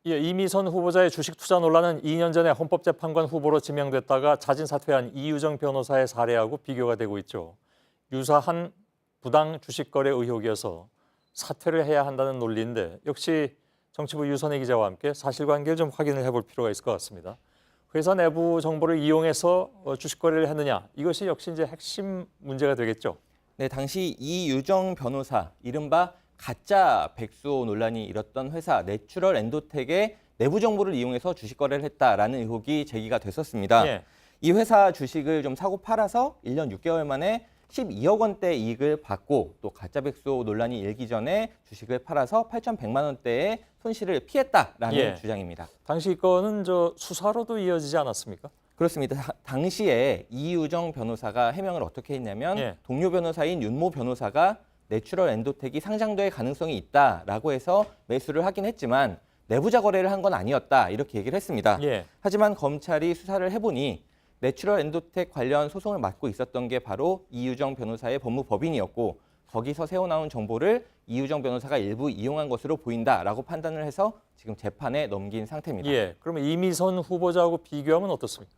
예, 이미선 후보자의 주식 투자 논란은 2년 전에 헌법재판관 후보로 지명됐다가 자진 사퇴한 이유정 변호사의 사례하고 비교가 되고 있죠. 유사한 부당 주식 거래 의혹이어서 사퇴를 해야 한다는 논리인데 역시 정치부 유선혜 기자와 함께 사실관계를 좀 확인을 해볼 필요가 있을 것 같습니다. 회사 내부 정보를 이용해서 주식 거래를 했느냐, 이것이 역시 이제 핵심 문제가 되겠죠. 네, 당시 이유정 변호사, 이른바 가짜 백수호 논란이 일었던 회사 내추럴 엔도텍의 내부 정보를 이용해서 주식 거래를 했다라는 의혹이 제기가 됐었습니다. 예. 이 회사 주식을 좀 사고 팔아서 1년 6개월 만에 12억 원대 이익을 받고 또 가짜 백수호 논란이 일기 전에 주식을 팔아서 8,100만 원대의 손실을 피했다라는 예. 주장입니다. 당시 이 건은 수사로도 이어지지 않았습니까? 그렇습니다. 당시에 이유정 변호사가 해명을 어떻게 했냐면 예. 동료 변호사인 윤모 변호사가 내추럴 엔도텍이 상장될 가능성이 있다라고 해서 매수를 하긴 했지만 내부자 거래를 한 건 아니었다 이렇게 얘기를 했습니다. 예. 하지만 검찰이 수사를 해보니 내추럴 엔도텍 관련 소송을 맡고 있었던 게 바로 이유정 변호사의 법무법인이었고 거기서 새어나온 정보를 이유정 변호사가 일부 이용한 것으로 보인다라고 판단을 해서 지금 재판에 넘긴 상태입니다. 예. 그러면 이미선 후보자하고 비교하면 어떻습니까?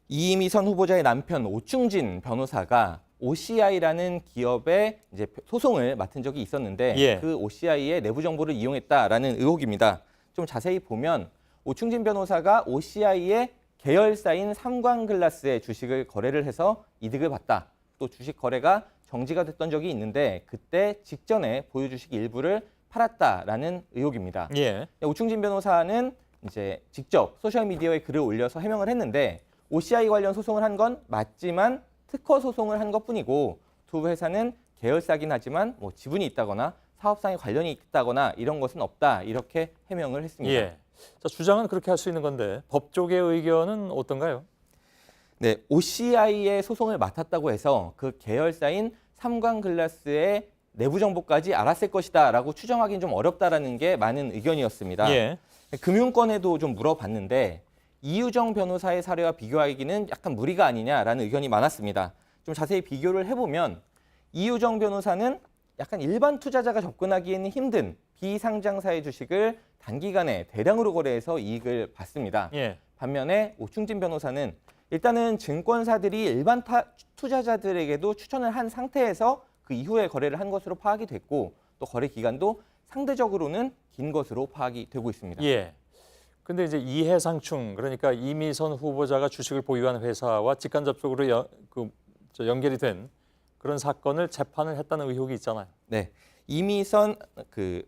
이미선 후보자의 남편 오충진 변호사가 OCI라는 기업의 이제 소송을 맡은 적이 있었는데 예. 그 OCI의 내부 정보를 이용했다라는 의혹입니다. 좀 자세히 보면 오충진 변호사가 OCI의 계열사인 삼광글라스의 주식을 거래를 해서 이득을 봤다. 또 주식 거래가 정지가 됐던 적이 있는데 그때 직전에 보유 주식 일부를 팔았다라는 의혹입니다. 예. 오충진 변호사는 이제 직접 소셜미디어에 글을 올려서 해명을 했는데 OCI 관련 소송을 한 건 맞지만 특허 소송을 한 것뿐이고 두 회사는 계열사긴 하지만 뭐 지분이 있다거나 사업상의 관련이 있다거나 이런 것은 없다 이렇게 해명을 했습니다. 예. 자, 주장은 그렇게 할 수 있는 건데 법 쪽의 의견은 어떤가요? 네, OCI의 소송을 맡았다고 해서 그 계열사인 삼광글라스의 내부 정보까지 알았을 것이다라고 추정하기는 좀 어렵다라는 게 많은 의견이었습니다. 예. 금융권에도 좀 물어봤는데 이유정 변호사의 사례와 비교하기는 약간 무리가 아니냐라는 의견이 많았습니다. 좀 자세히 비교를 해보면 이유정 변호사는 약간 일반 투자자가 접근하기에는 힘든 비상장사의 주식을 단기간에 대량으로 거래해서 이익을 받습니다. 예. 반면에 오충진 변호사는 일단은 증권사들이 일반 투자자들에게도 추천을 한 상태에서 그 이후에 거래를 한 것으로 파악이 됐고 또 거래 기간도 상대적으로는 긴 것으로 파악이 되고 있습니다. 예. 근데 이제 이해상충, 그러니까 이미선 후보자가 주식을 보유한 회사와 직간접적으로 연결이 된 그런 사건을 재판을 했다는 의혹이 있잖아요. 네, 이미선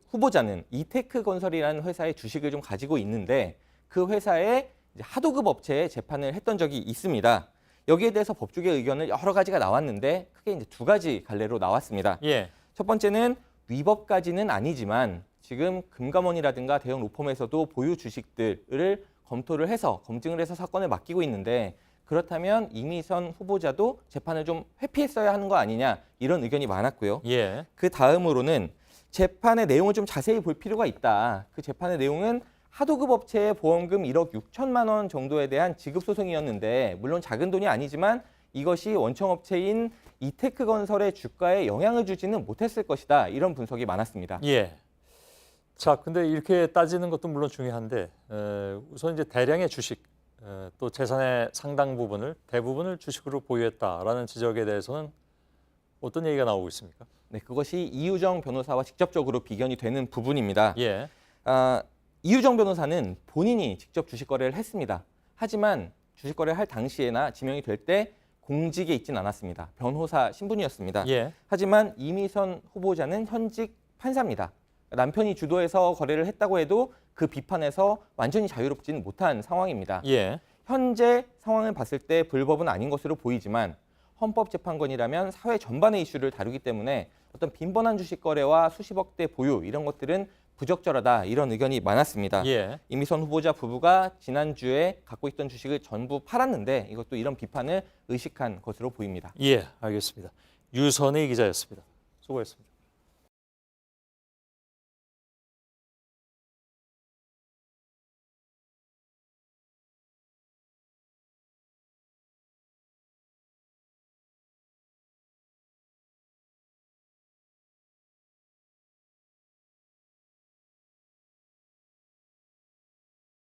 후보자는 이테크건설이라는 회사의 주식을 좀 가지고 있는데 그 회사의 이제 하도급 업체에 재판을 했던 적이 있습니다. 여기에 대해서 법조계 의견을 여러 가지가 나왔는데 크게 이제 두 가지 갈래로 나왔습니다. 예. 첫 번째는 위법까지는 아니지만 지금 금감원이라든가 대형 로펌에서도 보유 주식들을 검토를 해서 검증을 해서 사건을 맡기고 있는데 그렇다면 이미선 후보자도 재판을 좀 회피했어야 하는 거 아니냐 이런 의견이 많았고요. 예. 그 다음으로는 재판의 내용을 좀 자세히 볼 필요가 있다. 그 재판의 내용은 하도급 업체의 보험금 1억 6천만 원 정도에 대한 지급 소송이었는데 물론 작은 돈이 아니지만 이것이 원청업체인 이테크건설의 주가에 영향을 주지는 못했을 것이다. 이런 분석이 많았습니다. 예. 자, 근데 이렇게 따지는 것도 물론 중요한데 우선 이제 대량의 주식, 또 재산의 상당 부분을 대부분을 주식으로 보유했다라는 지적에 대해서는 어떤 얘기가 나오고 있습니까? 네, 그것이 이유정 변호사와 직접적으로 비견이 되는 부분입니다. 예. 이유정 변호사는 본인이 직접 주식 거래를 했습니다. 하지만 주식 거래를 할 당시에나 지명이 될 때 공직에 있진 않았습니다. 변호사 신분이었습니다. 예. 하지만 이미선 후보자는 현직 판사입니다. 남편이 주도해서 거래를 했다고 해도 그 비판에서 완전히 자유롭지는 못한 상황입니다. 예. 현재 상황을 봤을 때 불법은 아닌 것으로 보이지만 헌법재판관이라면 사회 전반의 이슈를 다루기 때문에 어떤 빈번한 주식 거래와 수십억 대 보유 이런 것들은 부적절하다 이런 의견이 많았습니다. 예. 이미선 후보자 부부가 지난주에 갖고 있던 주식을 전부 팔았는데 이것도 이런 비판을 의식한 것으로 보입니다. 예, 알겠습니다. 유선희 기자였습니다. 수고했습니다.